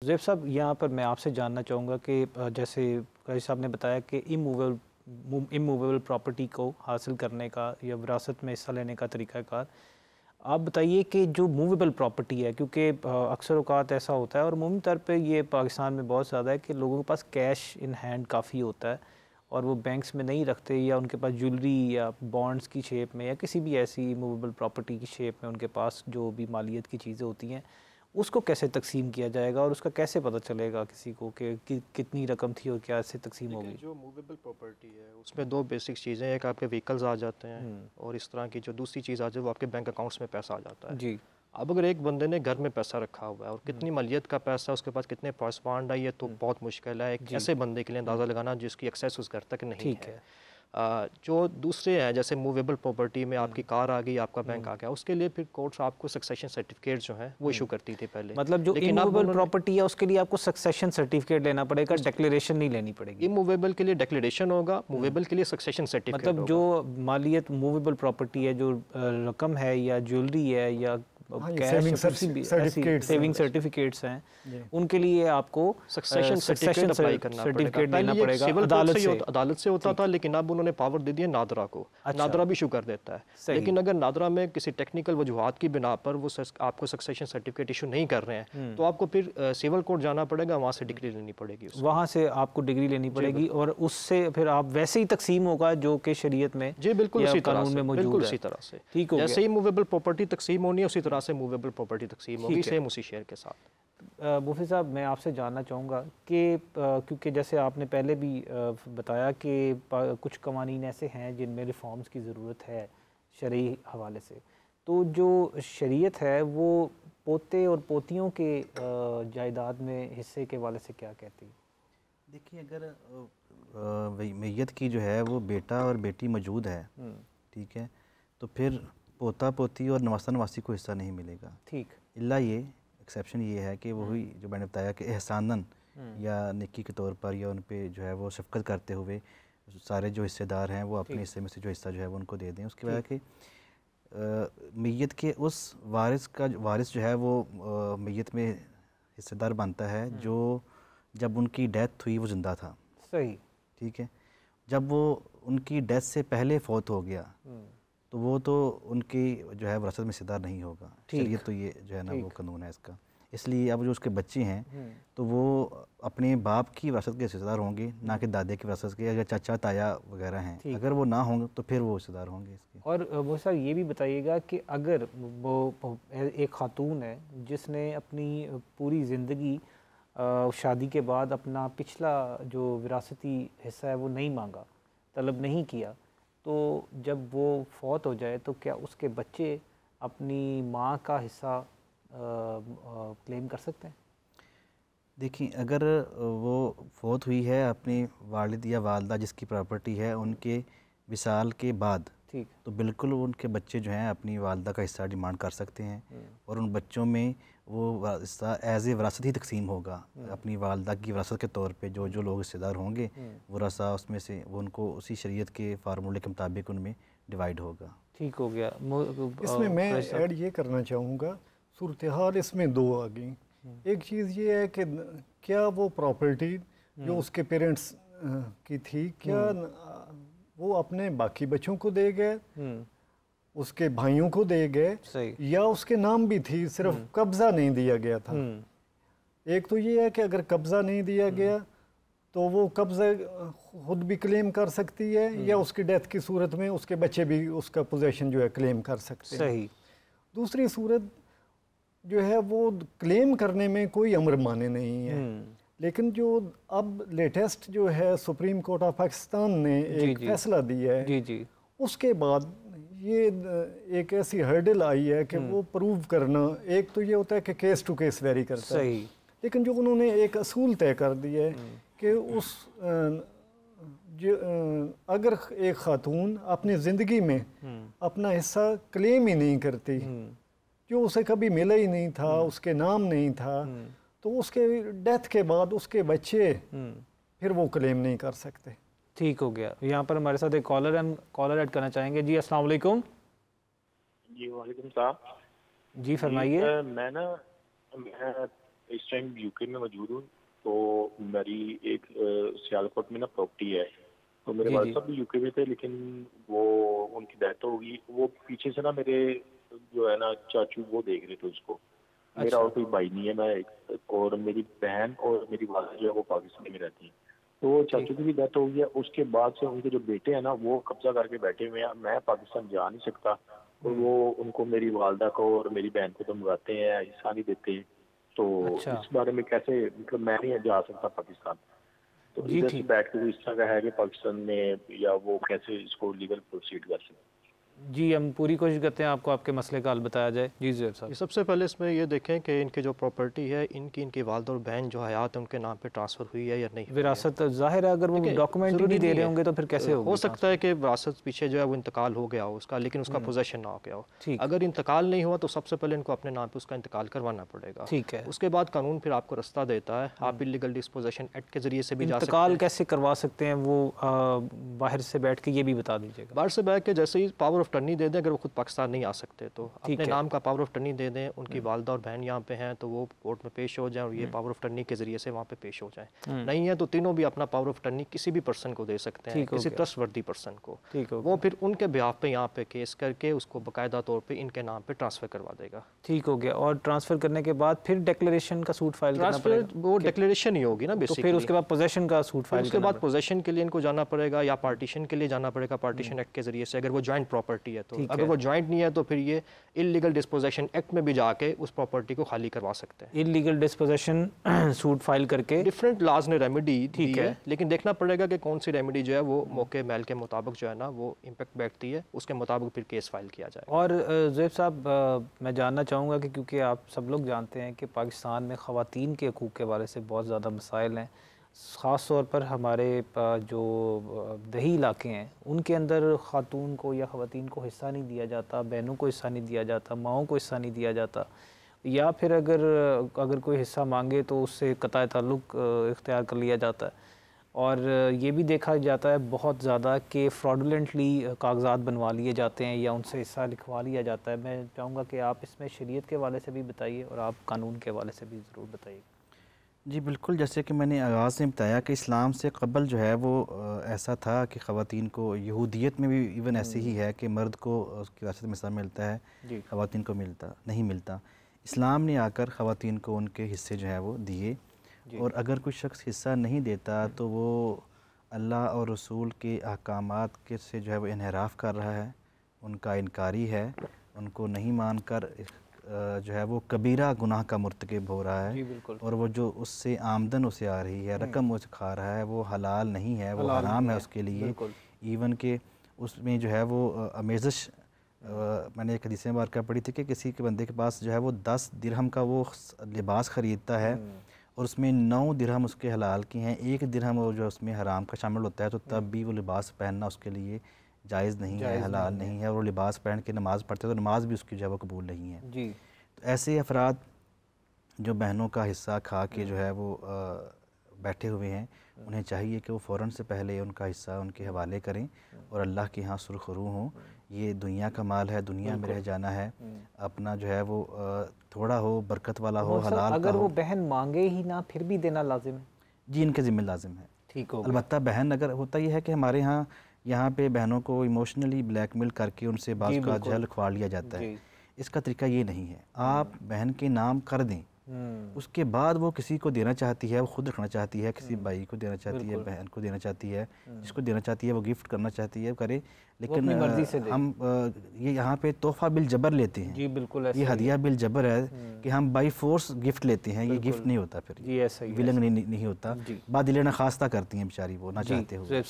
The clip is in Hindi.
ज़ैब साहब, यहाँ पर मैं आपसे जानना चाहूँगा कि जैसे क़ाज़ी साहब ने बताया कि इमूवेबल प्रॉपर्टी को हासिल करने का या विरासत में हिस्सा लेने का तरीक़ाकार, आप बताइए कि जो मूवेबल प्रॉपर्टी है, क्योंकि अक्सर औक़ात ऐसा होता है और अमूमी तौर पे ये पाकिस्तान में बहुत ज़्यादा है कि लोगों के पास कैश इन हैंड काफ़ी होता है और वो बैंक्स में नहीं रखते, या उनके पास ज्वेलरी या बॉन्ड्स की शेप में या किसी भी ऐसी मूवेबल प्रॉपर्टी की शेप में उनके पास जो भी मालियत की चीज़ें होती हैं, उसको कैसे तकसीम किया जाएगा और उसका कैसे पता चलेगा किसी को कि कितनी रकम थी और क्या इससे तकसीम होगी? जो मूवेबल प्रॉपर्टी है उसमें दो बेसिक चीज़ें, एक आपके व्हीकल्स आ जाते हैं और इस तरह की जो दूसरी चीज़ आ जाए वो आपके बैंक अकाउंट्स में पैसा आ जाता है जी। अब अगर एक बंदे ने घर में पैसा रखा हुआ है और कितनी मालियत का पैसा उसके पास कितने पास फंड है, ये तो बहुत मुश्किल है एक ऐसे बंदे के लिए अंदाज़ा लगाना जिसकी एक्सेस उस घर तक नहीं है। जो दूसरे हैं जैसे मूवेबल प्रॉपर्टी में आपकी कार आ गई, आपका बैंक आ गया, उसके लिए फिर कोर्ट्स आपको सक्सेशन सर्टिफिकेट जो है वो इशू करती थी पहले। मतलब जो इमूवेबल प्रॉपर्टी है उसके लिए आपको सक्सेशन सर्टिफिकेट लेना पड़ेगा, डिक्लेरेशन नहीं लेनी पड़ेगी। इमूवेबल के लिए डिक्लेरेशन होगा, मूवेबल के लिए सक्सेशन सर्टिफिकेट। मतलब जो मालियत मूवेबल प्रॉपर्टी है, जो रकम है या ज्वेलरी है या सेविंग सर्टिफिकेट्स हैं, उनके लिए आपको सक्सेशन सर्टिफिकेट लेना पड़ेगा। अदालत से होता था, लेकिन अब उन्होंने पावर दे दिया नादरा को। नादरा भी इशू कर देता है, लेकिन अगर नादरा में किसी टेक्निकल वजूहात की बिना पर वो आपको सक्सेशन सर्टिफिकेट इशू नहीं कर रहे हैं तो आपको फिर सिविल कोर्ट जाना पड़ेगा, वहाँ से डिग्री लेनी पड़ेगी, वहाँ से आपको डिग्री लेनी पड़ेगी और उससे फिर आप वैसे ही तकसीम होगा जो कि शरीयत में जी बिल्कुल उसी कानून में मौजूद है। ठीक हो, जैसे ही मूवेबल प्रॉपर्टी तकसीम होनी है उसी तरह से मूवेबल प्रॉपर्टी तकसीम होगी, सेम उसी शेयर के साथ। मुफती साहब, मैं आपसे जानना चाहूँगा कि क्योंकि जैसे आपने पहले भी बताया कि कुछ कवानीन ऐसे हैं जिनमें रिफॉर्म्स की ज़रूरत है शरई हवाले से, तो जो शरीयत है वो पोते और पोतियों के जायदाद में हिस्से के हवाले से क्या कहती है? देखिए, अगर मैयत की जो है वो बेटा और बेटी मौजूद है, ठीक है, तो फिर पोता पोती और नवासा नवासी को हिस्सा नहीं मिलेगा। ठीक, इल्ला ये एक्सेप्शन ये है कि वही जो मैंने बताया कि एहसानन या नेकी के तौर पर या उन पे जो है वो शफ़क़त करते हुए सारे जो हिस्सेदार हैं वो अपने हिस्से में से जो हिस्सा जो है वो उनको दे दें। उसकी वजह कि मैयत के उस वारिस जो है वो मैयत में हिस्सेदार बनता है जो जब उनकी डेथ हुई वो ज़िंदा था। सही, ठीक है। जब वो उनकी डेथ से पहले फौत हो गया तो वो तो उनकी जो है विरासत में हिस्सेदार नहीं होगा। शरीयत तो ये जो है ना वो कानून है इसका। इसलिए अब जो उसके बच्चे हैं तो वो अपने बाप की विरासत के हिस्सेदार होंगे, ना कि दादे की विरासत के, या चाचा ताया वगैरह हैं, अगर वो ना होंगे तो फिर वो हिस्सेदार होंगे इसके। और वो सर ये भी बताइएगा कि अगर वो एक खातून है जिसने अपनी पूरी ज़िंदगी शादी के बाद अपना पिछला जो विरासती हिस्सा है वो नहीं मांगा, तलब नहीं किया, तो जब वो फौत हो जाए तो क्या उसके बच्चे अपनी माँ का हिस्सा क्लेम कर सकते हैं? देखिए, अगर वो फौत हुई है अपनी वालिद या वालदा जिसकी प्रॉपर्टी है उनके विसाल के बाद, ठीक, तो बिल्कुल उनके बच्चे जो हैं अपनी वालदा का हिस्सा डिमांड कर सकते हैं और उन बच्चों में वो हिस्सा एज ए विरासत ही तकसीम होगा। अपनी वालदा की विरासत के तौर पे जो जो लोग हिस्सेदार होंगे वरासा उसमें से वो उनको उसी शरीयत के फार्मूले के मुताबिक उनमें डिवाइड होगा। ठीक हो गया। इसमें मैं ऐड ये करना चाहूँगा, सूरत हाल इसमें दो आ गई। एक चीज़ ये है कि क्या वो प्रॉपर्टी जो उसके पेरेंट्स की थी क्या वो अपने बाकी बच्चों को दे गए, उसके भाइयों को दे गए, या उसके नाम भी थी, सिर्फ कब्जा नहीं दिया गया था। एक तो ये है कि अगर कब्जा नहीं दिया गया तो वो कब्जा खुद भी क्लेम कर सकती है या उसकी डेथ की सूरत में उसके बच्चे भी उसका पोजेशन जो है क्लेम कर सकते हैं। सही। दूसरी सूरत जो है वो क्लेम करने में कोई अमर माने नहीं है, लेकिन जो अब लेटेस्ट जो है सुप्रीम कोर्ट ऑफ पाकिस्तान ने एक फैसला दिया है, उसके बाद ये एक ऐसी हर्डल आई है कि वो प्रूव करना, एक तो ये होता है कि केस टू केस वेरी करता है, लेकिन जो उन्होंने एक असूल तय कर दिया है कि उस अगर एक खातून अपनी ज़िंदगी में अपना हिस्सा क्लेम ही नहीं करती, जो उसे कभी मिला ही नहीं था, उसके नाम नहीं था, तो उसके डेथ के बाद उसके बच्चे फिर वो क्लेम नहीं कर सकते। ठीक हो गया। यहाँ पर हमारे साथ एक कॉलर ऐड करना चाहेंगे। जी अस्सलाम वालेकुम। जी वालेकुम सलाम। जी फरमाइए। मैं इस टाइम यूके में मौजूद हूँ। तो मेरी एक सियालकोट में ना प्रॉपर्टी है, तो मेरे वाले साहब भी यूके में थे, लेकिन वो उनकी डेथ होगी। वो पीछे से ना मेरे जो है ना चाचू वो देख रहे थे उसको। मेरा और कोई भाई नहीं है, मैं और मेरी बहन और मेरी वाली जो है वो पाकिस्तान में रहती है। तो चाचू की भी डेथ हो गई है। उसके बाद से उनके जो बेटे हैं ना वो कब्जा करके बैठे हुए हैं। मैं पाकिस्तान जा नहीं सकता, और वो उनको मेरी वालदा को और मेरी बहन को धमकाते हैं, हिस्सा नहीं देते हैं। तो इस बारे में कैसे, मतलब मैं नहीं जा सकता पाकिस्तान, तो इधर से बैठ के इस तरह का है कि पाकिस्तान में, या वो कैसे इसको लीगल प्रोसीड कर सकते? जी, हम पूरी कोशिश करते हैं आपको आपके मसले का हल बताया जाए। जी ज़ुहैब साहब। सबसे पहले इसमें ये देखें कि इनकी जो प्रॉपर्टी है इनकी वालिद और बहन जो हयात है उनके नाम पे ट्रांसफ़र हुई है या नहीं। विरासत ज़ाहिर है, अगर वो डॉक्यूमेंट ही नहीं दे रहे होंगे तो फिर कैसे होगा? हो सकता है कि विरासत पीछे जो है वो इंतकाल हो गया हो उसका, लेकिन उसका पोजेशन ना हो गया हो। अगर इंतकाल नहीं हुआ तो सबसे पहले इनको अपने नाम पर उसका इंतकाल करवाना पड़ेगा। ठीक है। उसके बाद कानून फिर आपको रास्ता देता है, आप इलीगल डिस्पोजेशन एक्ट के जरिए से भी जा सकते हैं। इंतकाल कैसे करवा सकते हैं वो बाहर से बैठ के, ये भी बता दीजिएगा। बाहर से बैठ के जैसे ही पावर ऑफ टर्नी दे दें, अगर खुद पाकिस्तान नहीं आ सकते तो अपने नाम का पावर ऑफ टर्नी दे दें। उनकी वालदा और बहन यहाँ पे हैं तो वो कोर्ट में पेश हो जाएं और ये पावर ऑफ टर्नी के जरिए से वहाँ पे पेश हो जाएं। नहीं है तो तीनों भी अपना पावर ऑफ टर्नी किसी भी पर्सन को दे सकते हैं, किसी ट्रस्टवर्दी पर्सन को। वो फिर उनके बिहाफ पे यहाँ पे केस करके उसको बाकायदा तौर पे इनके नाम पे ट्रांसफर करवा देगा। ठीक हो गया। और ट्रांसफर करने के बाद फिर डिक्लेरेशन का सूट फाइल करना पड़ेगा? वो डिक्लेरेशन ही होगी ना बेसिकली। तो फिर उसके बाद पोजेशन का सूट फाइल, उसके बाद पोजेशन के लिए इनको जाना पड़ेगा या पार्टीशन के लिए जाना पड़ेगा, पार्टीशन एक्ट के जरिए से, अगर वो जॉइंट प्रॉपर्टी है तो। अगर वो जॉइंट नहीं है तो फिर ये इलीगल डिस्पोजेशन एक्ट में भी जाके उस प्रॉपर्टी को खाली करवा सकते हैं। इलीगल डिस्पोजेशन सूट फाइल करके डिफरेंट लॉज ने रेमेडी दी है, लेकिन देखना पड़ेगा कि कौन सी रेमेडी जो है वो मौके महल के मुताबिक जो है ना वो इम्पैक्ट बैठती है, उसके मुताबिक फिर केस फाइल किया जाए। और ज़ुहैब साहब, मैं जानना चाहूँगा कि क्योंकि आप सब लोग जानते हैं कि पाकिस्तान में ख़वातीन के हकूक़ के बारे से बहुत ज़्यादा मसाइल हैं, ख़ास तौर पर हमारे जो दही इलाके हैं उनके अंदर ख़ातून को या ख़वातीन को हिस्सा नहीं दिया जाता, बहनों को हिस्सा नहीं दिया जाता, माओं को हिस्सा नहीं दिया जाता, या फिर अगर कोई हिस्सा मांगे तो उससे कतई ताल्लुक़ इख्तियार कर लिया जाता है। और ये भी देखा जाता है बहुत ज़्यादा कि फ्रॉडुलेंटली कागजात बनवा लिए जाते हैं या उनसे हिस्सा लिखवा लिया जाता है। मैं चाहूँगा कि आप इसमें शरीयत के हवाले से भी बताइए और आप कानून के हवाले से भी ज़रूर बताइए। जी बिल्कुल, जैसे कि मैंने आगाज़ में बताया कि इस्लाम से क़बल जो है वो ऐसा था कि ख़वातीन को, यहूदियत में भी इवन ऐसे ही है कि मर्द को उसकी विरासत में हिस्सा मिलता है, ख़वातीन को नहीं मिलता। इस्लाम ने आकर ख़वातीन को उनके हिस्से जो है वो दिए, और अगर कोई शख्स हिस्सा नहीं देता तो वो अल्लाह और रसूल के अहकामात के से जो है वो इन्हिराफ़ कर रहा है, उनका इनकारी है, उनको नहीं मानकर जो है वो कबीरा गुनाह का मुर्तकिब हो रहा है। और वो जो उससे आमदन उसे आ रही है, रकम उसे खा रहा है, वो हलाल नहीं है, वो हराम है उसके लिए। इवन के उसमें जो है वो आमेज़श, मैंने एक हदीस मुबारक पढ़ी थी कि किसी के बंदे के पास जो है वो 10 दिरहम का वो लिबास ख़रीदता है और उसमें 9 दिरहम उसके हलाल की हैं, 1 दिरहम वो जो उसमें हराम का शामिल होता है, तो तब भी वो लिबास पहनना उसके लिए जायज़ नहीं है, हलाल नहीं है। और वो लिबास पहन के नमाज़ पढ़ते तो नमाज भी उसकी जो है वो कबूल नहीं है। जी। तो ऐसे अफराद जो बहनों का हिस्सा खा के जो है वो बैठे हुए हैं, उन्हें चाहिए कि वो फ़ौरन से पहले उनका हिस्सा उनके हवाले करें और अल्लाह के यहाँ सुरखरू हों। ये दुनिया का माल है, दुनिया में रह जाना है, अपना जो है वो थोड़ा हो, बरकत वाला हो, हलाल। अगर वो बहन मांगे ही ना फिर भी देना लाजिम है? जी, इनके ज़िम्मे लाजिम है। ठीक हो। अलबत्ता बहन, अगर होता यह है कि हमारे यहाँ पे बहनों को इमोशनली ब्लैकमेल करके उनसे बात का जहल खुआ लिया जाता है। इसका तरीका ये नहीं है। आप बहन के नाम कर दें, उसके बाद वो किसी को देना चाहती है, वो खुद रखना चाहती है, किसी भाई को देना चाहती है, बहन को देना चाहती है, जिसको देना चाहती है वो गिफ्ट करना चाहती है, करे। लेकिन हम ये यहाँ पे तोहफा बिल जबर लेते हैं। जी बिल्कुल, ये हदिया बिल जबर है कि हम बाई फोर्स गिफ्ट लेते हैं, ये गिफ्ट नहीं होता, फिर विलंग नहीं होता। बाद दिले ना खास्ता करती हैं बेचारी, वो ना चाहते हुए।